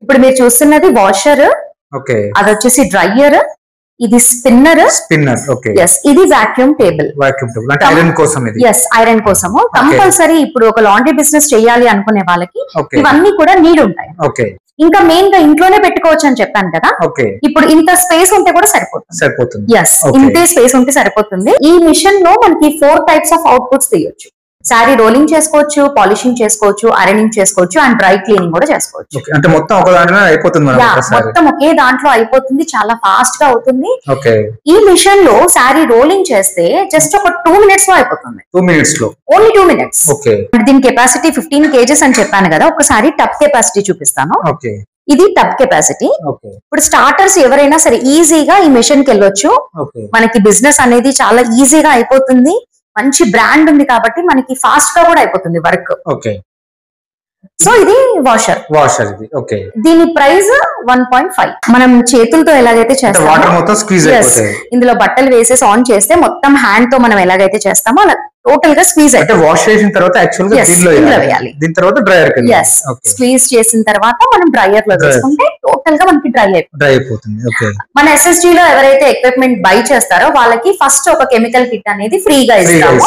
ఇప్పుడు మీరు చూస్తున్నది వాషర్, ఓకే, అది వచ్చేసి డ్రైయర్, ఇది స్పిన్నర్. ఓకే, yes, ఇది వాక్యూమ్ టేబుల్. అంటే ఐరన్ కోసం ఇది. yes, ఐరన్ కోసము. కంపల్సరీ ఇప్పుడు ఒక లాండ్రీ బిజినెస్ చేయాలి అనుకునే వాళ్ళకి ఇవన్నీ కూడా నీడ్ ఉంటాయి. ఓకే, ఇంకా మెయిన్ గా ఇంట్లోనే పెట్టుకోవచ్చు అని చెప్పాను కదా. ఓకే, ఇప్పుడు ఇంత స్పేస్ ఉంటే కూడా సరిపోతుంది. yes, ఇంతే స్పేస్ ఉంటే సరిపోతుంది. ఈ మిషన్ లో మనకి 4 టైప్స్ ఆఫ్ అవుట్పుట్స్ తీయొచ్చు. సారీ రోలింగ్ చేసుకోవచ్చు, పాలిషింగ్ చేసుకోవచ్చు, ఐరనింగ్ చేసుకోవచ్చు అండ్ డ్రై క్లీనింగ్ కూడా చేసుకోవచ్చు. అంటే మొత్తం ఒక దాంట్లో అయిపోతుంది. మొత్తం ఒకే దాంట్లో అయిపోతుంది, చాలా ఫాస్ట్ గా అవుతుంది. ఈ మిషన్ లో సారీ రోలింగ్ చేస్తే జస్ట్ ఒక 2 minutes లో అయిపోతుంది. 2 minutes లో, ఓన్లీ 2 minutes. దీని కెపాసిటీ 15 kgs అని చెప్పాను కదా. ఒకసారి టబ్ కెపాసిటీ చూపిస్తాను. ఇది టబ్ కెపాసిటీ. ఇప్పుడు స్టార్టర్స్ ఎవరైనా సరే ఈజీగా ఈ మిషన్ కి వెళ్ళొచ్చు. మనకి బిజినెస్ అనేది చాలా ఈజీగా అయిపోతుంది. మంచి బ్రాండ్ ఉంది కాబట్టి మనకి ఫాస్ట్ గా కూడా అయిపోతుంది వర్క్. సో ఇది వాషర్. ఇది ఓకే. దీని ప్రైస్ 1.5. మనం చేతులతో ఎలాగైతే చేస్తామో ఇందులో బట్టలు వేసేసి ఆన్ చేస్తే మొత్తం హ్యాండ్ తో మనం ఎలాగైతే చేస్తామో అలా టోటల్ గా స్క్వీజ్ అయితే వాష్ చేసిన తర్వాత యాక్చువల్ గా దీనిలో వేయాలి. దీని తర్వాత డ్రైయర్ కి స్క్వీజ్ చేసిన తర్వాత మనం డ్రైయర్ లో వేసుకుంటే టోటల్ గా మనకి డ్రై అయిపోతుంది. మన SSG లో ఎవరైతే ఎక్విప్మెంట్ బై చేస్తారో వాళ్ళకి ఫస్ట్ ఒక కెమికల్ కిట్ అనేది ఫ్రీగా ఇస్తాము.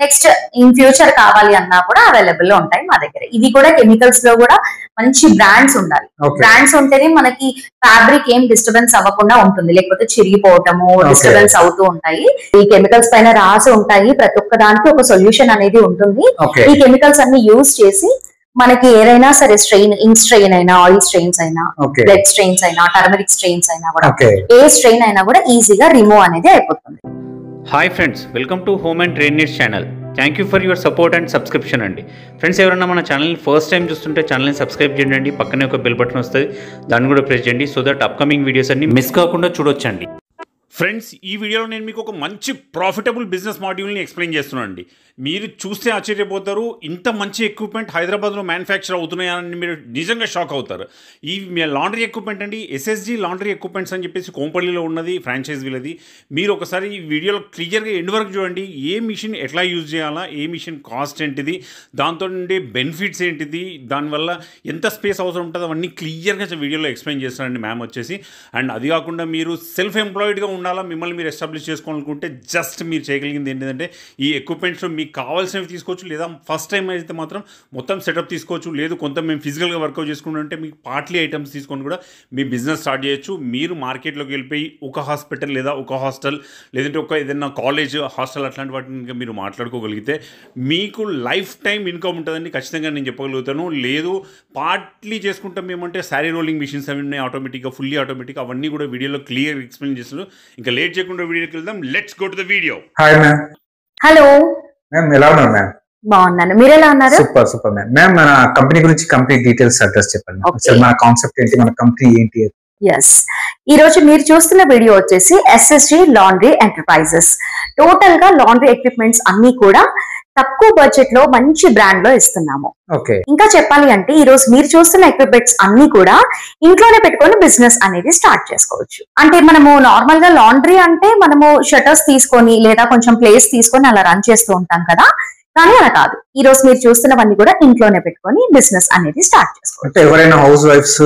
నెక్స్ట్ ఇన్ ఫ్యూచర్ కావాలి అన్నా కూడా అవైలబుల్ లో ఉంటాయి మా దగ్గర. ఇవి కూడా కెమికల్స్ లో కూడా మంచి బ్రాండ్స్ ఉండాలి. బ్రాండ్స్ ఉంటేనే మనకి ఫ్యాబ్రిక్ ఏం డిస్టర్బెన్స్ అవ్వకుండా ఉంటుంది, లేకపోతే చిరిగిపోవటము డిస్టర్బెన్స్ అవుతూ ఉంటాయి. ఈ కెమికల్స్ పైన రాసి ఉంటాయి. ప్రతి ఒక్క దానికి ఒక సొల్యూషన్ అనేది ఉంటుంది. ఈ కెమికల్స్ అన్ని యూజ్ చేసి మనకి ఏదైనా సరే స్ట్రెయిన్, ఇంక్ స్ట్రెయిన్ అయినా, ఆయిల్ స్ట్రెయిన్స్ అయినా, బ్లడ్ స్ట్రెయిన్స్ అయినా, టర్మరిక్ స్ట్రెయిన్స్ అయినా కూడా ఏ స్ట్రెయిన్ అయినా కూడా ఈజీగా రిమూవ్ అనేది అయిపోతుంది. Hi friends, welcome to home and trade needs channel. Thank you for your support and subscription అండి. ఫ్రెండ్స్, ఎవరైనా మన ఛానల్ని ఫస్ట్ టైం చూస్తుంటే ఛానల్ని సబ్స్క్రైబ్ చేయండి. పక్కనే ఒక బెల్ బటన్ వస్తుంది, దాన్ని కూడా ప్రెస్ చేయండి. సో దట్ అప్కమింగ్ వీడియోస్ అన్ని మిస్ కాకుండా చూడొచ్చండి. ఫ్రెండ్స్, ఈ వీడియోలో నేను మీకు ఒక మంచి ప్రాఫిటబుల్ బిజినెస్ మాడ్యూల్ని ఎక్స్ప్లెయిన్ చేస్తున్నాను అండి. మీరు చూస్తే ఆశ్చర్యపోతారు, ఇంత మంచి ఎక్విప్మెంట్ హైదరాబాద్లో మ్యానుఫ్యాక్చర్ అవుతున్నాయని మీరు నిజంగా షాక్ అవుతారు. ఈ లాండ్రీ ఎక్విప్మెంట్ అండి, SSG లాండ్రీ ఎక్విప్మెంట్స్ అని చెప్పేసి కోంపల్లిలో ఉన్నది, ఫ్రాంచైజ్ వీళ్ళది. మీరు ఒకసారి ఈ వీడియోలో క్లియర్గా ఎండ్ వరకు చూడండి. ఏ మిషన్ ఎట్లా యూజ్ చేయాలా, ఏ మిషన్ కాస్ట్ ఏంటిది, దాంతో ఉండే బెనిఫిట్స్ ఏంటిది, దానివల్ల ఎంత స్పేస్ అవసరం ఉంటుందో అవన్నీ క్లియర్గా వీడియోలో ఎక్స్ప్లెయిన్ చేస్తారండి మ్యామ్ వచ్చేసి. అండ్ అది కాకుండా మీరు సెల్ఫ్ ఎంప్లాయిడ్గా ఉండాలా, మిమ్మల్ని మీరు ఎస్టాబ్లిష్ చేసుకోవాలనుకుంటే జస్ట్ మీరు చేయగలిగింది ఏంటంటే ఈ ఎక్విప్మెంట్స్లో మీకు కావాల్సినవి తీసుకోవచ్చు, లేదా ఫస్ట్ టైం అయితే మాత్రం మొత్తం సెటప్ తీసుకోవచ్చు. లేదు కొంత మేము ఫిజికల్గా వర్కౌట్ చేసుకుంటుంటే మీకు పార్ట్లీ ఐటమ్స్ తీసుకొని కూడా మీ బిజినెస్ స్టార్ట్ చేయొచ్చు. మీరు మార్కెట్లోకి వెళ్ళిపోయి ఒక హాస్పిటల్ లేదా ఒక హాస్టల్ లేదంటే ఒక ఏదైనా కాలేజ్ హాస్టల్ అట్లాంటి వాటిని మీరు మాట్లాడుకోగలిగితే మీకు లైఫ్ టైం ఇన్కమ్ ఉంటుందని ఖచ్చితంగా నేను చెప్పగలుగుతాను. లేదు పార్ట్లీ చేసుకుంటాం మేమంటే శారీ రోలింగ్ మిషన్స్ అవి ఉన్నాయి, ఆటోమేటిక్గా ఫుల్లీ ఆటోమేటిక్, అవన్నీ కూడా వీడియోలో క్లియర్ ఎక్స్ప్లెయిన్ చేస్తున్నారు. ఇంకా లేట్ చేయకుండా వీడియోకి వెళ్దాం. Let's go to the video. Hi ma'am. Hello ma'am, ఎలా ఉన్నారు మ్యామ్? బాగున్నాను, మీరు ఎలా ఉన్నారు? Super ma'am. మ్యామ్, మన కంపెనీ గురించి కంప్లీట్ డీటెయిల్స్ అడ్రస్ చెప్పండి. మన కాన్సెప్ట్ ఏంటి, మన కంపెనీ ఏంటి? ఈ రోజు మీరు చూస్తున్న వీడియో వచ్చేసి SSG లాండ్రీ ఎంటర్ప్రైజెస్. టోటల్ గా లాండ్రీ ఎక్విప్మెంట్స్ అన్ని కూడా తక్కువ బడ్జెట్ లో మంచి బ్రాండ్ లో ఇస్తున్నాము. ఇంకా చెప్పాలి అంటే ఈ రోజు మీరు చూస్తున్న ఎక్విప్మెంట్స్ అన్ని కూడా ఇంట్లోనే పెట్టుకొని బిజినెస్ అనేది స్టార్ట్ చేసుకోవచ్చు. అంటే మనము నార్మల్ గా లాండ్రీ అంటే మనము షటర్స్ తీసుకొని లేదా కొంచెం ప్లేస్ తీసుకొని అలా రన్ చేస్తూ ఉంటాం కదా, కానీ అలా కాదు. ఈ రోజు మీరు చూస్తున్నవన్నీ కూడా ఇంట్లోనే పెట్టుకొని బిజినెస్ అనేది స్టార్ట్ చేసుకోవచ్చు. ఎవరైనా హౌస్ వైఫ్స్,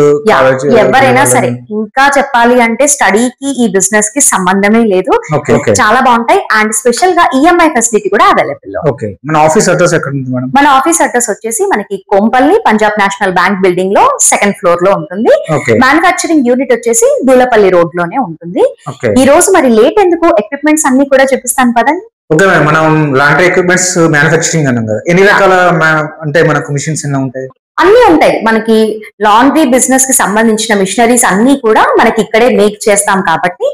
ఎవరైనా సరే. ఇంకా చెప్పాలి అంటే స్టడీకి ఈ బిజినెస్ కి సంబంధమే లేదు, చాలా బాగుంటాయి. అండ్ స్పెషల్ గా EMI ఫెసిలిటీ కూడా అవైలబుల్ లో. మన ఆఫీస్ అడ్రస్ ఎక్కడ ఉంది మేడం? మన ఆఫీస్ అడ్రస్ వచ్చేసి మనకి Kompally Punjab national bank building లో 2nd floor లో ఉంటుంది. మ్యానుఫ్యాక్చరింగ్ యూనిట్ వచ్చేసి దూలపల్లి రోడ్ లోనే ఉంటుంది. ఈ రోజు మరి లేట్ ఎందుకు, ఎక్విప్మెంట్స్ అన్ని కూడా చూపిస్తాను పదండి. ఓకే మ్యామ్, మనం లాండ్రీ ఎక్విప్మెంట్స్ మ్యానుఫ్యాక్చరింగ్ అన్నాం కదా, ఎన్ని రకాల అంటే మనకు మిషన్స్ ఎన్ని ఉంటాయి? అన్ని ఉంటాయి. మనకి లాండ్రీ బిజినెస్ కి సంబంధించిన మిషనరీస్ అన్ని కూడా మనకి ఇక్కడే మేక్ చేస్తాం కాబట్టి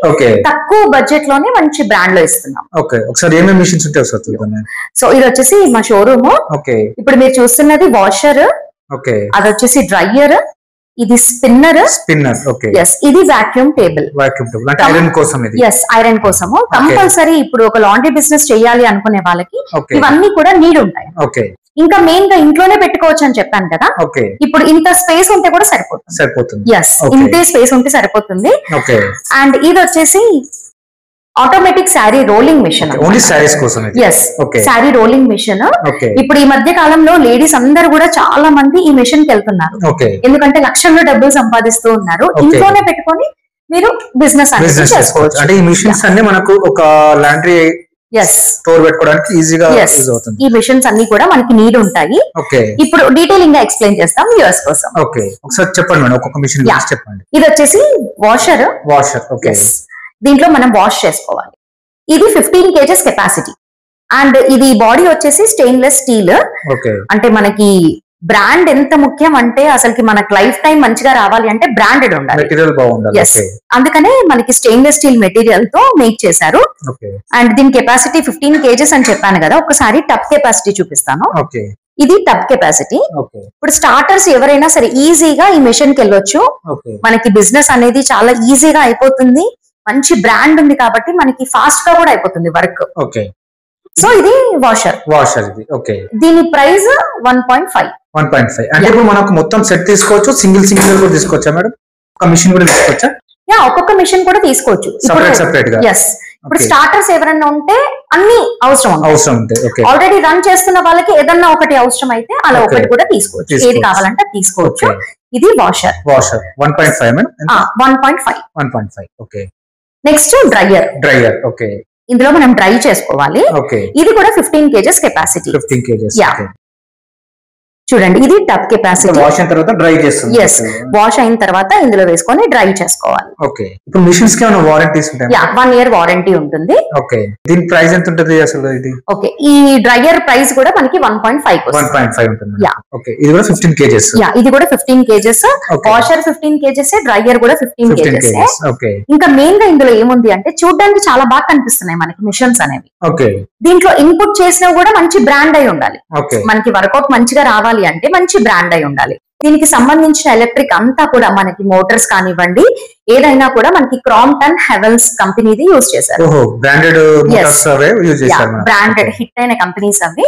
తక్కువ బడ్జెట్ లోనే మంచి బ్రాండ్ లో ఇస్తున్నాం. ఒకసారి ఏమేమి మిషన్స్ ఉంటాయి ఒకసారి చూద్దాం. సో ఇది వచ్చేసి మా షోరూమ్. ఇప్పుడు మీరు చూస్తున్నది వాషర్, అది వచ్చేసి డ్రైయర్, ఇది స్పిన్నర్. ఓకే. ఇది వాక్యూమ్ టేబుల్. అంటే ఐరన్ కోసం ఇది. ఐరన్ కోసము. కంపల్సరీ ఇప్పుడు ఒక లాండ్రీ బిజినెస్ చేయాలి అనుకునే వాళ్ళకి ఇవన్నీ కూడా నీడ్ ఉంటాయి. ఇంకా మెయిన్ గా ఇంట్లోనే పెట్టుకోవచ్చు అని చెప్పాను కదా. ఇప్పుడు ఇంత స్పేస్ ఉంటే కూడా సరిపోతుంది. ఇంతే స్పేస్ ఉంటే సరిపోతుంది. అండ్ ఇది వచ్చేసి automatic sari rolling machine. Only saris కోసం. Yes, sari rolling machine. ఇప్పుడు ఈ మధ్య కాలంలో లేడీస్ అందరూ కూడా చాలా మంది ఈ మిషన్ కి వెళ్తున్నారు. ఎందుకంటే లక్షల్లో డబ్బులు సంపాదిస్తూ ఉన్నారు. ఇంట్లోనే పెట్టుకొని మీరు బిజినెస్ అనేది చేసుకోవచ్చు. అంటే ఈ మిషన్స్ అన్ని మనకు ఒక లాండ్రీ స్టోర్ పెట్టుకోవడానికి ఈజీగా యూజ్ అవుతుంది. ఈ మిషన్స్ అన్ని కూడా మనకి నీడ్ ఉంటాయి. ఇప్పుడు డీటెయిలింగ్ గా ఎక్స్ప్లెయిన్ చేస్తాం వ్యూవర్స్ కోసం. ఒకసారి చెప్పండి మేడం, ఒక్కొక్క మిషన్ చెప్పండి. ఇది వచ్చేసి వాషర్. దీంట్లో మనం వాష్ చేసుకోవాలి. ఇది 15 kgs కెపాసిటీ అండ్ ఇది బాడీ వచ్చేసి స్టెయిన్లెస్ స్టీల్. అంటే మనకి బ్రాండ్ ఎంత ముఖ్యం అంటే అసలుకి మనకి లైఫ్ టైం మంచిగా రావాలి అంటే బ్రాండెడ్ ఉండాలి. అందుకనే మనకి స్టెయిన్లెస్ స్టీల్ మెటీరియల్ తో మేక్ చేశారు. అండ్ దీని కెపాసిటీ 15 kgs అని చెప్పాను కదా. ఒకసారి టబ్ కెపాసిటీ చూపిస్తాను. ఇది టబ్ కెపాసిటీ. ఇప్పుడు స్టార్టర్స్ ఎవరైనా సరే ఈజీగా ఈ మిషన్ కి వెళ్ళొచ్చు. మనకి బిజినెస్ అనేది చాలా ఈజీగా అయిపోతుంది. మంచి బ్రాండ్ ఉంది కాబట్టి మనకి ఫాస్ట్ గా కూడా అయిపోతుంది వర్క్. సో ఇది వాషర్. దీని ప్రైస్ 1.5. అంటే ఇప్పుడు మనకు మొత్తం సెట్ తీసుకోవచ్చు, సింగిల్ కూడా తీసుకోవచ్చా మేడం? ఒక మిషన్ కూడా తీసుకోవచ్చా? ఒక్కొక్క మిషన్ కూడా తీసుకోవచ్చు సెపరేట్ గా. ఇప్పుడు స్టార్టర్స్ ఎవరైనా ఉంటే అన్ని అవసరం ఉంటాయి. ఆల్రెడీ రన్ చేస్తున్న వాళ్ళకి ఏదన్నా ఒకటి అవసరం అయితే అలా ఒకటి కూడా తీసుకోవచ్చు. ఏది కావాలంటే తీసుకోవచ్చు. ఇది వాషర్ 1.5. 1.5. Next dryer. ఇందులో మనం డ్రై చేసుకోవాలి. ఇది కూడా 15 kgs కెపాసిటీ. చూడండి, ఇది టబ్ కెపాసిటీ. వాష్ అయిన తర్వాత డ్రై చేస్తుంది. వాష్ అయిన తర్వాత ఇందులో వేసుకొని డ్రై చేసుకోవాలి. ఇప్పుడు మిషన్స్ కి ఏమైనా వారంటీస్ ఉంటాయా? 1 year వారంటీ ఉంటుంది. దీని ప్రైస్ ఎంత ఉంటుంది అసలు? ఇది ఈ డ్రైయర్ ప్రైస్ కూడా మనకి 1.5 ఉంటుంది. ఇది కూడా 15 kgs. ఇది కూడా 15 kgs. వాషర్ 15 kgs, డ్రైయర్ కూడా 15 kgs. ఇంకా మెయిన్ గా ఇందులో ఏముంది అంటే చూడడానికి చాలా బాగా కనిపిస్తున్నాయి మనకి మిషన్స్ అనేవి. దీంట్లో ఇన్పుట్ చేసినా కూడా మంచి బ్రాండ్ అయి ఉండాలి. మనకి వర్కౌట్ మంచిగా రావాలి అంటే మంచి బ్రాండ్ అయి ఉండాలి. దీనికి సంబంధించిన ఎలక్ట్రిక్ అంతా కూడా మనకి మోటార్స్ కానివ్వండి ఏదైనా కూడా మనకి క్రాంప్టన్ హెవెల్స్ కంపెనీది యూజ్ చేశారు. బ్రాండెడ్ హిట్ అయిన కంపెనీస్ అవి,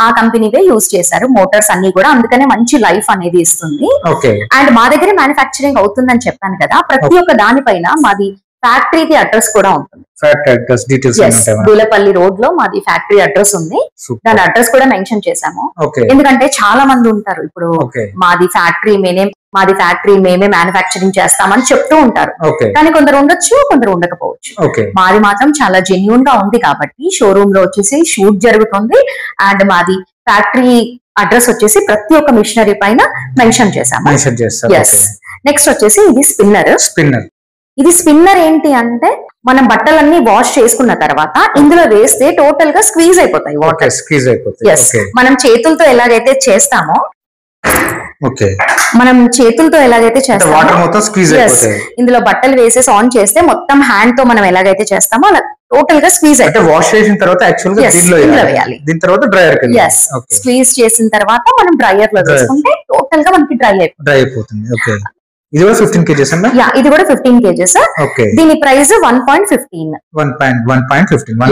ఆ కంపెనీవే యూజ్ చేశారు మోటార్స్ అన్ని కూడా. అందుకనే మంచి లైఫ్ అనేది ఇస్తుంది. అండ్ మా దగ్గర మ్యానుఫ్యాక్చరింగ్ అవుతుందని చెప్పాను కదా. ప్రతి ఒక్క దానిపైన మాది ఫ్యాక్టరీది అడ్రస్ కూడా ఉంటుంది. దూలపల్లి రోడ్ లో మాది ఫ్యాక్టరీ అడ్రస్ ఉంది. దాని అడ్రస్ కూడా మెన్షన్ చేశాము. ఎందుకంటే చాలా మంది ఉంటారు ఇప్పుడు మాది ఫ్యాక్టరీ మేమే మ్యానుఫ్యాక్చరింగ్ చేస్తామని చెప్తూ ఉంటారు. కానీ కొందరు ఉండొచ్చు, కొందరు ఉండకపోవచ్చు. మాది మాత్రం చాలా జెన్యూన్ గా ఉంది కాబట్టి షోరూమ్ లో వచ్చేసి షూట్ జరుగుతుంది. అండ్ మాది ఫ్యాక్టరీ అడ్రస్ వచ్చేసి ప్రతి ఒక్క మిషనరీ పైన మెన్షన్ చేశాము. నెక్స్ట్ వచ్చేసి ఇది స్పిన్నర్. ఇది స్పిన్నర్ ఏంటి అంటే మనం బట్టలన్నీ వాష్ చేసుకున్న తర్వాత ఇందులో వేస్తే టోటల్ గా స్క్వీజ్ అయిపోతాయి వాటర్. మనం చేతులతో ఎలాగైతే చేస్తామో ఇందులో బట్టలు వేసేసి ఆన్ చేస్తే మొత్తం హ్యాండ్ తో మనం ఎలాగైతే చేస్తామో అలా టోటల్ గా స్క్వీజ్ అయితే వాష్ చేసిన తర్వాత వేయాలి. దీని తర్వాత డ్రైయర్ స్క్వీజ్ చేసిన తర్వాత మనం డ్రైయర్ లో వేసుకుంటే టోటల్ గా మనకి డ్రై అయిపోతుంది. ఇది కూడా 15 kgs అన్న? ఇది కూడా 15 kgs. దీని ప్రైస్ 1.15. 1,15,000.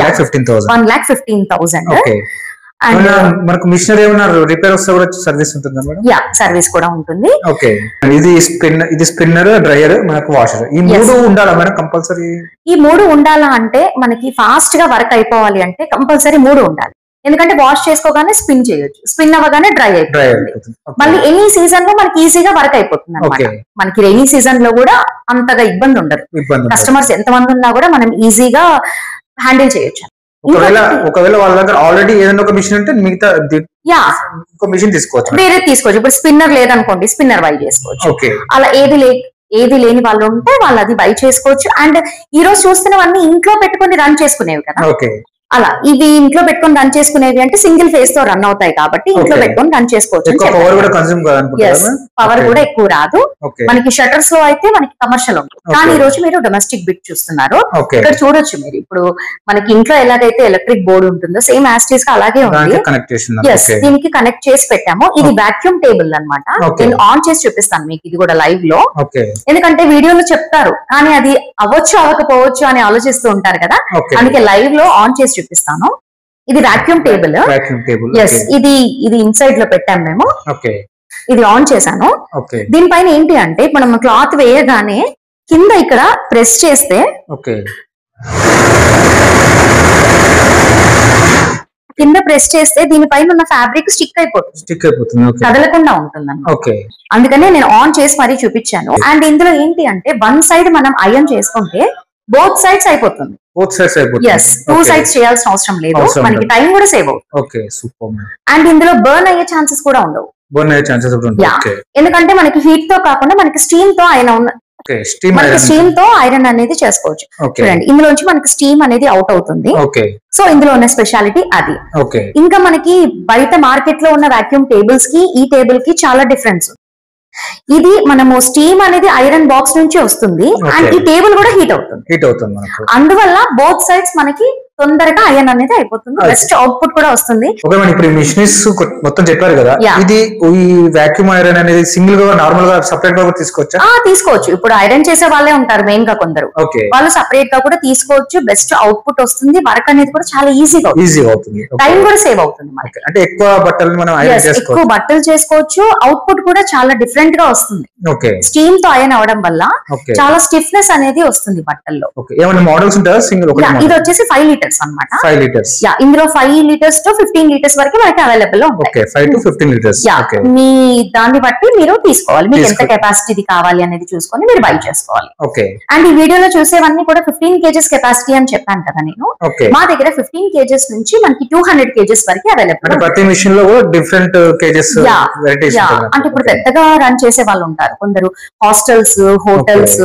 మనకు మిషనరీ ఏమన్నా రిపేర్ వస్తే కూడా సర్వీస్ ఉంటుందా మేడం? సర్వీస్ కూడా ఉంటుంది. ఇది స్పిన్నర్, డ్రైయర్, మనకు వాషర్. ఈ 3 ఉండాలా మేడం కంపల్సరీ? ఈ 3 ఉండాలా అంటే మనకి ఫాస్ట్ గా వర్క్ అయిపోవాలి అంటే కంపల్సరీ 3 ఉండాలి. ఎందుకంటే వాష్ చేసుకోగానే స్పిన్ చేయొచ్చు, స్పిన్ అవ్వగానే డ్రై అయిపోతుంది. మళ్ళీ ఎనీ సీజన్ లో మనకి ఈజీగా వర్క్ అయిపోతుంది అనమాట. మనకి రెయినీ సీజన్ లో కూడా అంతగా ఇబ్బంది ఉండదు. కస్టమర్స్ ఎంతమంది ఉన్నా కూడా మనం ఈజీగా హ్యాండిల్ చేయొచ్చు. ఒకవేళ వాళ్ళ దగ్గర ఆల్రెడీ ఏదైనా ఒక మిషన్ ఉంటే మిగతా మిషన్ తీసుకోవచ్చు, వేరే తీసుకోవచ్చు. ఇప్పుడు స్పిన్నర్ లేదనుకోండి, స్పిన్నర్ బై చేసుకోవచ్చు. అలా ఏది లేని వాళ్ళు ఉంటే వాళ్ళు అది బై చేసుకోవచ్చు. అండ్ ఈ రోజు చూస్తున్నవన్నీ ఇంట్లో పెట్టుకుని రన్ చేసుకునేవి కదా. అలా ఇవి ఇంట్లో పెట్టుకొని రన్ చేసుకునేవి అంటే సింగిల్ ఫేజ్ తో రన్ అవుతాయి కాబట్టి ఇంట్లో పెట్టుకొని రన్ చేసుకోవచ్చు. పవర్ కూడా ఎక్కువ రాదు. మనకి షట్టర్స్ లో అయితే మనకి కమర్షియల్ ఉంటుంది. కానీ ఈ రోజు మీరు డొమెస్టిక్ బిట్ చూస్తున్నారు. ఇక్కడ చూడొచ్చు మీరు. ఇప్పుడు మనకి ఇంట్లో ఎలాగైతే ఎలక్ట్రిక్ బోర్డు ఉంటుందో సేమ్ యాస్టీస్ గా అలాగే ఉంది. దీనికి కనెక్ట్ చేసి పెట్టాము. ఇది వాక్యూమ్ టేబుల్ అన్నమాట. నేను ఆన్ చేసి చూపిస్తాను మీకు ఇది కూడా లైవ్ లో. ఎందుకంటే వీడియోలో చెప్తారు కానీ అది అవ్వచ్చు అవ్వకపోవచ్చు అని ఆలోచిస్తూ ఉంటారు కదా. అందుకే లైవ్ లో ఆన్ చేసి చూపిస్తాను. ఇది వాక్యూమ్ టేబుల్. ఇది ఇన్సైడ్ లో పెట్టాము మేము. ఇది ఆన్ చేశాను. దీనిపైన ఏంటి అంటే మనం క్లాత్ వేయగానే కింద ఇక్కడ ప్రెస్ చేస్తే కింద ప్రెస్ చేస్తే దీనిపైన ఉన్న ఫ్యాబ్రిక్ స్టిక్ అయిపోతుంది, కదలకుండా ఉంటుంది. అందుకనే నేను ఆన్ చేసి మరీ చూపించాను. అండ్ ఇందులో ఏంటి అంటే వన్ సైడ్ మనం ఐరన్ చేసుకుంటే బోత్ సైడ్స్ అయిపోతుంది. yes 2 sides చేయాల్సిన అవసరం లేదు, మనకి టైం కూడా సేవ్ అవుతుంది. అండ్ ఇందులో బర్న్ అయ్యే ఛాన్సెస్ కూడా ఉండవు. ఎందుకంటే మనకి హీట్ తో కాకుండా మనకి స్టీమ్ తో స్టీమ్ తో ఐరన్ అనేది చేసుకోవచ్చు. చూడండి ఇందులోంచి మనకి స్టీమ్ అనేది అవుట్ అవుతుంది. సో ఇందులో ఉన్న స్పెషాలిటీ అది. ఇంకా మనకి బయట మార్కెట్ లో ఉన్న వాక్యూమ్ టేబుల్స్ కి ఈ టేబుల్ కి చాలా డిఫరెన్స్. ఇది మనము స్టీమ్ అనేది ఐరన్ బాక్స్ నుంచి వస్తుంది అండ్ ఈ టేబుల్ కూడా హీట్ అవుతుంది. అందువల్ల బోత్ సైడ్స్ మనకి తొందరగా ఐరన్ అనేది అయిపోతుంది, బెస్ట్ అవుట్పుట్ కూడా వస్తుంది. ఇప్పుడు మిషనరీస్ మొత్తం చెప్పారు కదా, ఇది ఈ వాక్యూమ్ ఐరన్ అనేది సింగిల్ గా నార్మల్ గా సెపరేట్ గా తీసుకోవచ్చు. ఇప్పుడు ఐరన్ చేసే వాళ్ళే ఉంటారు మెయిన్ గా కొందరు, వాళ్ళు సెపరేట్ గా కూడా తీసుకోవచ్చు. బెస్ట్ అవుట్పుట్ వస్తుంది, వర్క్ అనేది కూడా చాలా ఈజీగా అవుతుంది, టైం కూడా సేవ్ అవుతుంది. అంటే ఎక్కువ బట్టలు చేసుకోవచ్చు, అవుట్పుట్ కూడా చాలా డిఫరెంట్ గా వస్తుంది. స్టీమ్ తో ఐరన్ అవడం వల్ల చాలా స్టిఫ్నెస్ అనేది వస్తుంది బట్టల్లో. మోడల్స్ ఉంటాయా సింగిల్? ఇది వచ్చేసి 5 లీటర్స్ అన్నమాట. 5 లీటర్స్ ఇందులో 5 లీటర్స్ టు 15 లీటర్స్ వరకు మనకి అవైలబుల్ లో ఉంటాయి. 5 to 15 లీటర్స్ మీ దాన్ని బట్టి మీరు తీసుకోవాలి, మీకు ఎంత కెపాసిటీ కావాలి అనేది చూసుకొని మీరు బై చేసుకోవాలి. అండ్ ఈ వీడియోలో చూసేవన్నీ కూడా 15 kgs కెపాసిటీ అని చెప్పాను కదా నేను. మా దగ్గర 15 kgs నుంచి మనకి 200 kgs వరకు అవైలబుల్. ప్రతి మిషన్ లో డిఫరెంట్ కేజెస్ అంటే ఇప్పుడు పెద్దగా రన్ చేసే వాళ్ళు ఉంటారు, కొందరు హాస్టల్స్, హోటల్స్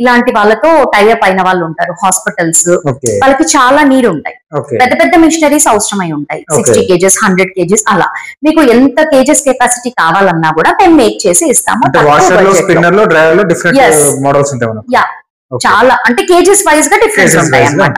ఇలాంటి వాళ్ళతో టైఅప్ అయిన వాళ్ళు ఉంటారు, హాస్పిటల్స్, వాళ్ళకి చాలా నీడ్ ఉంటాయి. పెద్ద పెద్ద మిషనరీస్ అవసరమై ఉంటాయి, 60 kgs 100 kgs అలా. మీకు ఎంత కేజెస్ కెపాసిటీ కావాలన్నా కూడా మేము మేక్ చేసి ఇస్తాము. చాలా అంటే కేజెస్ వైజ్ గా డిఫరెన్స్ ఉంటాయి అన్నమాట.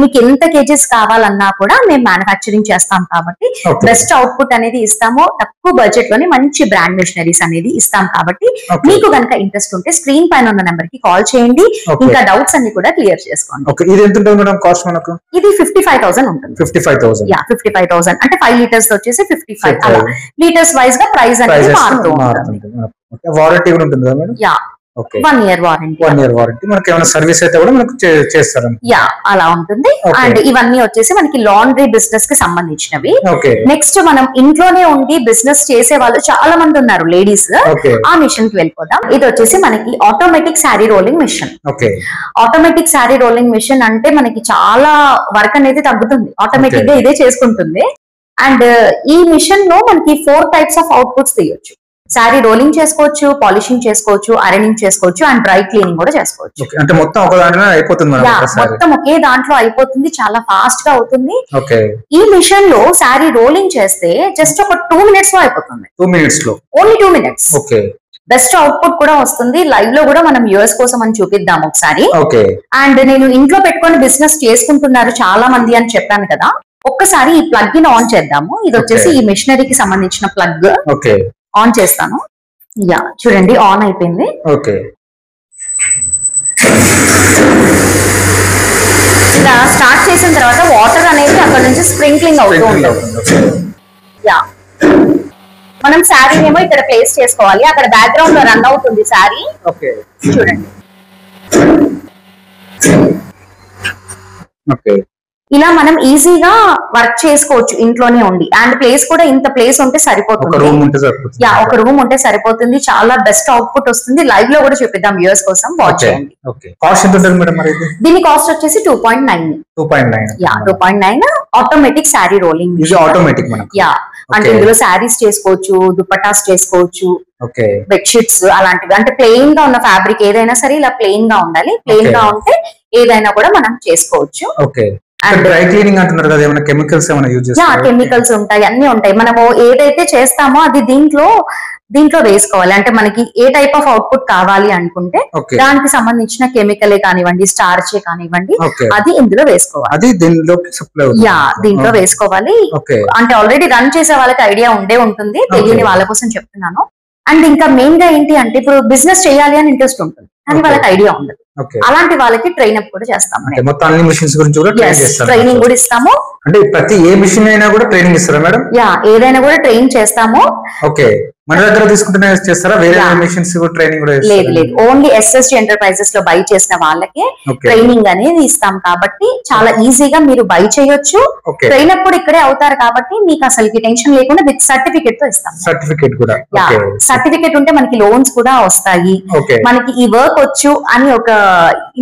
మీకు ఎంత కేజెస్ కావాలన్నా కూడా మేము మ్యానుఫ్యాక్చరింగ్ చేస్తాం కాబట్టి బెస్ట్ అవుట్పుట్ అనేది ఇస్తాము. తక్కువ బడ్జెట్ లోని మంచి బ్రాండ్ మిషనరీస్ అనేది ఇస్తాం కాబట్టి మీకు కనుక ఇంట్రెస్ట్ ఉంటే స్క్రీన్ పైన ఉన్న నెంబర్ కి కాల్ చేయండి, ఇంకా డౌట్స్ అన్ని కూడా క్లియర్ చేసుకోండి. ఇది 55,000 ఉంటుంది. 55,000 అంటే 5 లీటర్స్ వచ్చేసి 55 అలా. లీటర్స్ వైజ్ గా ప్రైస్ అనేది మారుతూ ఉంటుంది. వారంటీ కూడా ఉంటుంది కదా మేడం? 1 year warranty. మనకి ఏమైనా సర్వీస్ అయితే కూడా మనకు చేస్తారు. అలా ఉంటుంది. అండ్ ఇవన్నీ వచ్చేసి మనకి లాండ్రీ బిజినెస్ కి సంబంధించినవి. నెక్స్ట్ మనం ఇంట్లోనే ఉండి బిజినెస్ చేసే వాళ్ళు చాలా మంది ఉన్నారు లేడీస్, ఆ మిషన్ కి వెళ్ళిపోదాం. ఇది వచ్చేసి మనకి automatic sari rolling machine. Automatic sari rolling machine అంటే మనకి చాలా వర్క్ అనేది తగ్గుతుంది, ఆటోమేటిక్ గా ఇదే చేసుకుంటుంది. అండ్ ఈ మిషన్ లో మనకి 4 types ఆఫ్ అవుట్పుట్స్ తీయొచ్చు. శారీ రోలింగ్ చేసుకోవచ్చు, పాలిషింగ్ చేసుకోవచ్చు, ఐరనింగ్ చేసుకోవచ్చు అండ్ డ్రై క్లీనింగ్ కూడా చేసుకోవచ్చు. అంటే మొత్తం ఒక దాంట్లో అయిపోతుంది, మొత్తం ఒకే దాంట్లో అయిపోతుంది, చాలా ఫాస్ట్ గా అవుతుంది. ఈ మిషన్ లో శారీ రోలింగ్ చేస్తే జస్ట్ ఒక 2 minutes లో అయిపోతుంది. 2 minutes లో ఓన్లీ 2 minutes. బెస్ట్ అవుట్పుట్ కూడా వస్తుంది. లైవ్ లో కూడా మనం యూఎస్ కోసం అని చూపిద్దాం ఒకసారి. అండ్ నేను ఇంట్లో పెట్టుకొని బిజినెస్ చేసుకుంటున్నారు చాలా మంది అని చెప్పాను కదా, ఒక్కసారి ఈ ప్లగ్ ని ఆన్ చేద్దాము. ఇది వచ్చేసి ఈ మిషనరీకి సంబంధించిన ప్లగ్. ఆన్ చేస్తాను. చూడండి ఆన్ అయిపోయింది. ఇలా స్టార్ట్ చేసిన తర్వాత వాటర్ అనేది అక్కడ నుంచి స్ప్రింక్లింగ్ అవుతూ ఉంటుంది. మనం శారీ ఏమో ఇక్కడ ప్లేస్ చేసుకోవాలి, అక్కడ బ్యాక్గ్రౌండ్ లో రన్ అవుతుంది శారీ. చూడండి ఇలా మనం ఈజీగా వర్క్ చేసుకోవచ్చు ఇంట్లోనే ఉండి. అండ్ ప్లేస్ కూడా ఇంత ప్లేస్ ఉంటే సరిపోతుంది, ఒక రూమ్ ఉంటే సరిపోతుంది. చాలా బెస్ట్ అవుట్పుట్ వస్తుంది. లైవ్ లో కూడా చూపిద్దాం వ్యూవర్స్ కోసం, వాచ్ చేయండి. దీని కాస్ట్ వచ్చేసి 2.9. 2.9 ఆటోమేటిక్ శారీ రోలింగ్. అంటే ఇందులో శారీస్ చేసుకోవచ్చు, దుపట్టాస్ చేసుకోవచ్చు, బెడ్షీట్స్ అలాంటివి. అంటే ప్లెయిన్ గా ఉన్న ఫ్యాబ్రిక్ ఏదైనా సరే ఇలా ప్లెయిన్ గా ఉండాలి. ప్లెయిన్ గా ఉంటే ఏదైనా కూడా మనం చేసుకోవచ్చు. డ్రై క్లీనింగ్ అంటున్నారు కదా, ఏమైనా కెమికల్స్ ఏమైనా యూజ్ చేస్తారా? కెమికల్స్ ఉంటాయి, అన్ని ఉంటాయి. మనము ఏదైతే చేస్తామో అది దీంట్లో వేసుకోవాలి. అంటే మనకి ఏ టైప్ ఆఫ్ అవుట్పుట్ కావాలి అనుకుంటే దానికి సంబంధించిన కెమికలే కానివ్వండి, స్టార్చే కానివ్వండి, అది ఇందులో వేసుకోవాలి. దీంట్లో వేసుకోవాలి. అంటే ఆల్రెడీ రన్ చేసే వాళ్ళకి ఐడియా ఉంటుంది, తెలియని వాళ్ళ కోసం చెప్తున్నాను. అండ్ ఇంకా మెయిన్ గా ఏంటి అంటే ఇప్పుడు బిజినెస్ చేయాలి అని ఇంట్రెస్ట్ ఉంటుంది కానీ వాళ్ళకి ఐడియా ఉండదు, అలాంటి వాళ్ళకి ట్రైన్ అప్ కూడా చేస్తాము. ట్రైనింగ్ కూడా ఇస్తాము. అంటే ప్రతి ఏ మిషన్ అయినా కూడా ట్రైనింగ్ ఇస్తారా మేడం? ఏదైనా కూడా ట్రైన్ చేస్తాము. మన దగ్గర తీసుకుంటేనే చేస్తారా, వేరే మిషన్స్ ట్రైనింగ్ కూడా? లేదు, ఓన్లీ SSG ఎంటర్ప్రైజెస్ లో బై చేసిన వాళ్ళకే ట్రైనింగ్ అనేది ఇస్తాం కాబట్టి చాలా ఈజీగా మీరు బై చేయొచ్చు. ట్రైన్ అప్పుడు ఇక్కడే అవుతారు కాబట్టి మీకు అసలుకి టెన్షన్ లేకుండా విత్ సర్టిఫికేట్ తో ఇస్తాం. సర్టిఫికేట్ కూడా, సర్టిఫికేట్ ఉంటే మనకి లోన్స్ కూడా వస్తాయి, మనకి ఈ వర్క్ వచ్చు అని ఒక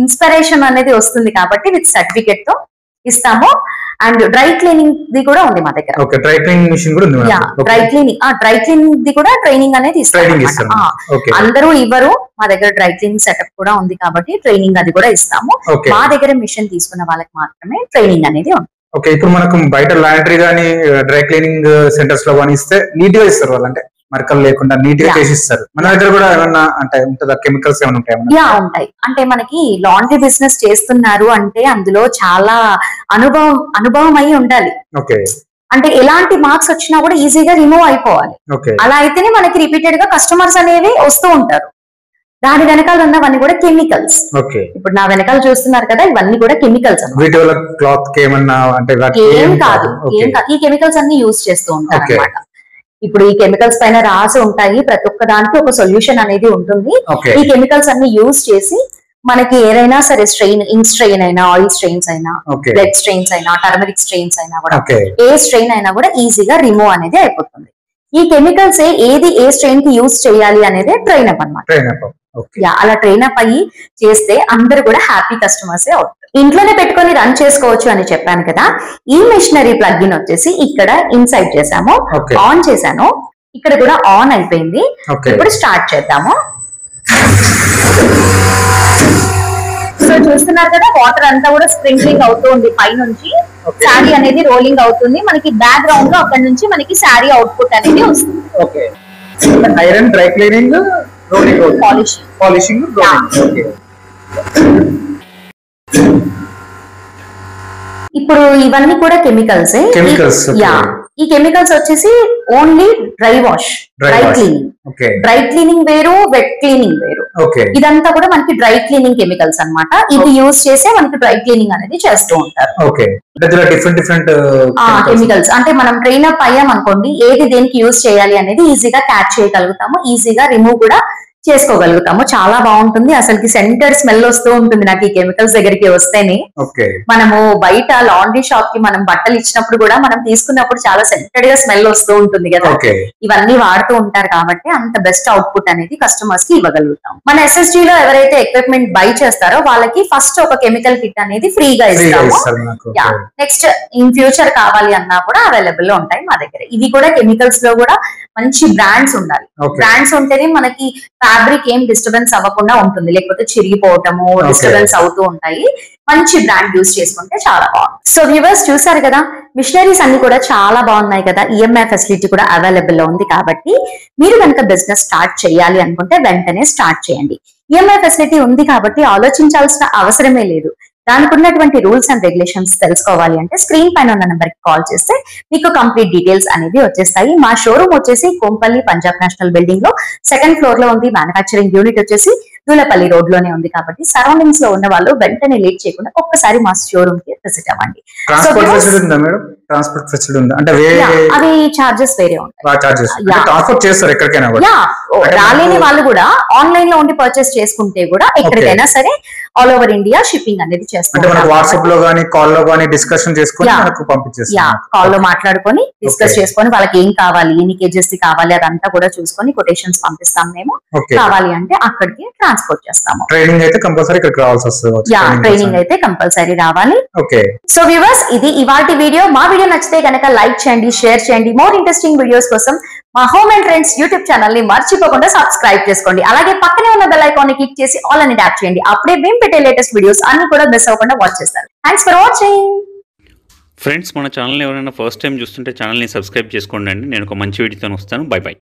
ఇన్స్పిరేషన్ అనేది వస్తుంది కాబట్టి విత్ సర్టిఫికేట్ తో ఇస్తాము. అండ్ డ్రై క్లీనింగ్ ది కూడా ఉంది మా దగ్గర. డ్రై క్లీనింగ్ మిషన్ కూడా ఉంది. డ్రై క్లీనింగ్ ది కూడా ట్రైనింగ్ అనేది ఇస్తాం. అందరూ ఇవ్వరు, మా దగ్గర డ్రై క్లీనింగ్ సెటప్ కూడా ఉంది కాబట్టి ట్రైనింగ్ అది కూడా ఇస్తాము. మా దగ్గర మిషన్ తీసుకున్న వాళ్ళకి మాత్రమే ట్రైనింగ్ అనేది ఉంది. ఓకే, ఇప్పుడు మనకు బయట లాండ్రీ గానీ డ్రై క్లీనింగ్ సెంటర్స్ లో కానీ ఇస్తే నీట్ గా ఇస్తారు వాళ్ళు, అంటే మరకలు లేకుండా నీట్ గా చేసి ఇస్తారు. మన దగ్గర కూడా ఏమన్నా అంటే ఉంటుందా, కెమికల్స్ ఏమైనా ఉంటాయి? ఉంటాయి. అంటే మనకి లాండ్రీ బిజినెస్ చేస్తున్నారు అంటే అందులో చాలా అనుభవం అయి ఉండాలి. ఓకే, అంటే ఎలాంటి మార్క్స్ వచ్చినా కూడా ఈజీగా రిమూవ్ అయిపోవాలి. అలా అయితేనే మనకి రిపీటెడ్ గా కస్టమర్స్ అనేవి వస్తూ ఉంటారు. దాని వెనకాల ఉన్నవన్నీ కూడా కెమికల్స్. ఇప్పుడు నా వెనకాల చూస్తున్నారు కదా, ఇవన్నీ కూడా కెమికల్స్. ఏం కాదు, ఈ కెమికల్స్ అన్ని యూజ్ చేస్తూ ఉంటారు అన్నమాట. ఇప్పుడు ఈ కెమికల్స్ పైన రాసి ఉంటాయి, ప్రతి ఒక్క దానికి ఒక సొల్యూషన్ అనేది ఉంటుంది. ఈ కెమికల్స్ అన్ని యూజ్ చేసి మనకి ఏదైనా సరే స్ట్రెయిన్, ఇంక్ స్ట్రెయిన్ అయినా, ఆయిల్ స్ట్రెయిన్స్ అయినా, బ్లడ్ స్ట్రెయిన్స్ అయినా, టర్మరిక్ స్ట్రెయిన్స్ అయినా కూడా, ఏ స్ట్రెయిన్ అయినా కూడా ఈజీగా రిమూవ్ అనేది అయిపోతుంది. ఈ కెమికల్స్ ఏది ఏ స్ట్రెయిన్ కి యూజ్ చేయాలి అనేది ట్రైన్ అప్ అన్నమాట. అలా ట్రైన్ అప్ అయ్యి చేస్తే అందరు కూడా హ్యాపీ కస్టమర్స్ అవుతారు. ఇంట్లోనే పెట్టుకొని రన్ చేసుకోవచ్చు అని చెప్పాను కదా. ఈ మిషనరీ ప్లగ్-ఇన్ వచ్చేసి ఇక్కడ ఇన్సైడ్ చేసాము, ఆన్ చేశాను, ఇక్కడ కూడా ఆన్ అయిపోయింది. ఇప్పుడు స్టార్ట్ చేద్దాము. సో చూస్తున్నారు కదా, వాటర్ అంతా కూడా స్ప్రింక్లింగ్ అవుతూ ఉంది పైనుంచి. శారీ అనేది రోలింగ్ అవుతుంది, మనకి బ్యాక్గ్రౌండ్ లో అక్కడ నుంచి మనకి శారీ అవుట్పుట్ అనేది వస్తుంది. Iron, dry cleaning, polishing. ఇప్పుడు ఇవన్నీ కూడా కెమికల్స్. ఈ కెమికల్స్ వచ్చేసి only dry wash, dry cleaning. Dry cleaning వేరు, వెట్ క్లీనింగ్ వేరు. ఇదంతా కూడా మనకి డ్రై క్లీనింగ్ కెమికల్స్ అన్నమాట. ఇది యూజ్ చేసే మనకి డ్రై క్లీనింగ్ అనేది చేస్తూ ఉంటారు. డిఫరెంట్ కెమికల్స్ అంటే మనం ట్రైన్ అప్ అయ్యాం అనుకోండి, ఏది దేనికి యూజ్ చేయాలి అనేది ఈజీగా క్యాచ్ చేయగలుగుతాము, ఈజీగా రిమూవ్ కూడా చేసుకోగలుగుతాము. చాలా బాగుంటుంది. అసలుకి సెంటర్ స్మెల్ వస్తూ ఉంటుంది నాకు ఈ కెమికల్స్ దగ్గరికి వస్తేనే. మనము బయట లాండ్రీ షాప్ కి మనం బట్టలు ఇచ్చినప్పుడు కూడా మనం తీసుకున్నప్పుడు చాలా సెంటెడ్ గా స్మెల్ వస్తూ ఉంటుంది కదా. ఇవన్నీ వాడుతూ ఉంటారు కాబట్టి అంత బెస్ట్ అవుట్పుట్ అనేది కస్టమర్స్ కి ఇవ్వగలుగుతాం. మన SSG లో ఎవరైతే ఎక్విప్మెంట్ బై చేస్తారో వాళ్ళకి ఫస్ట్ ఒక కెమికల్ కిట్ అనేది ఫ్రీగా ఇస్తాము. నెక్స్ట్ ఇన్ ఫ్యూచర్ కావాలి అన్నా కూడా అవైలబుల్ లో ఉంటాయి మా దగ్గర. ఇవి కూడా కెమికల్స్ లో కూడా మంచి బ్రాండ్స్ ఉండాలి. బ్రాండ్స్ ఉంటేనే మనకి ఫ్యాబ్రిక్ ఏం డిస్టర్బెన్స్ అవ్వకుండా ఉంటుంది, లేకపోతే చిరిగిపోవటము, డిస్టర్బెన్స్ అవుతూ ఉంటాయి. మంచి బ్రాండ్ యూజ్ చేసుకుంటే చాలా బాగుంది. సో వ్యూవర్స్ చూసారు కదా, మిషనరీస్ అన్ని కూడా చాలా బాగున్నాయి కదా. EMI ఫెసిలిటీ కూడా అవైలబుల్ లో ఉంది కాబట్టి మీరు కనుక బిజినెస్ స్టార్ట్ చేయాలి అనుకుంటే వెంటనే స్టార్ట్ చేయండి. EMI ఫెసిలిటీ ఉంది కాబట్టి ఆలోచించాల్సిన అవసరమే లేదు. దానికి ఉన్నటువంటి రూల్స్ అండ్ రెగ్యులేషన్స్ తెలుసుకోవాలి అంటే స్క్రీన్ పైన ఉన్న నెంబర్ కి కాల్ చేస్తే మీకు కంప్లీట్ డీటెయిల్స్ అనేవి వచ్చేస్తాయి. మా షోరూమ్ వచ్చేసి కొంపల్లి పంజాబ్ నేషనల్ బిల్డింగ్ లో 2nd ఫ్లోర్ లో ఉంది. మ్యానుఫ్యాక్చరింగ్ యూనిట్ వచ్చేసి దూలపల్లి రోడ్ లోనే ఉంది కాబట్టి సరౌండింగ్స్ లో ఉన్న వాళ్ళు వెంటనే లేట్ చేయకుండా ఒక్కసారి మా షోరూమ్ కి విజిట్ అవ్వండి. ట్రాన్స్పోర్ట్ ఫెసిలిటీ ఉందా? అంటే అవి చార్జెస్ వేరే ఉంటాయి. రాలేని వాళ్ళు కూడా ఆన్లైన్ లో ఉండి పర్చేస్ చేసుకుంటే కూడా ఎక్కడికైనా సరే ఆల్ ఓవర్ ఇండియా షిప్పింగ్ అనేది చేస్తాం. వాట్సాప్ లో గానీ కాల్ లో గానీ డిస్కషన్ చేసుకొని కాల్ లో మాట్లాడుకొని డిస్కస్ చేసుకొని వాళ్ళకి ఏం కావాలి, ఎన్ని కేజెస్ కావాలి అదంతా కూడా చూసుకొని కొటేషన్స్ పంపిస్తాం మేము. కావాలి అంటే అక్కడికి ట్రాన్స్పోర్ట్ చేస్తాము. ట్రైనింగ్ అయితే కంపల్సరీ ఇక్కడికి రావాల్సి వస్తుంది. ట్రైనింగ్ అయితే కంపల్సరీ రావాలి. సో వ్యూవర్స్ ఇది ఇవాల్టి వీడియో. మా వీడియో నచ్చితే కనుక లైక్ చేయండి, షేర్ చేయండి. మోర్ ఇంట్రెస్టింగ్ వీడియోస్ కోసం మా home and trends YouTube channel ని మర్చిపోకుండా సబ్స్క్రైబ్ చేసుకోండి. అలాగే పక్కనే ఉన్న బెల్ ఐకాన్ ని క్లిక్ చేసి ఆల్ అని ట్యాప్ చేయండి. అప్పుడే మేము పెట్టే లేటెస్ట్ వీడియోస్ అన్ని కూడా మిస్ అవ్వకుండా వాచ్ చేస్తారు. Thanks for watching. ఫ్రెండ్స్ మన ఛానల్ ఎవరైనా ఫస్ట్ టైం చూస్తుంటే ఛానల్ని సబ్స్క్రైబ్ చేసుకోండి. నేను ఒక మంచి వీడియోతో వస్తాను. By by.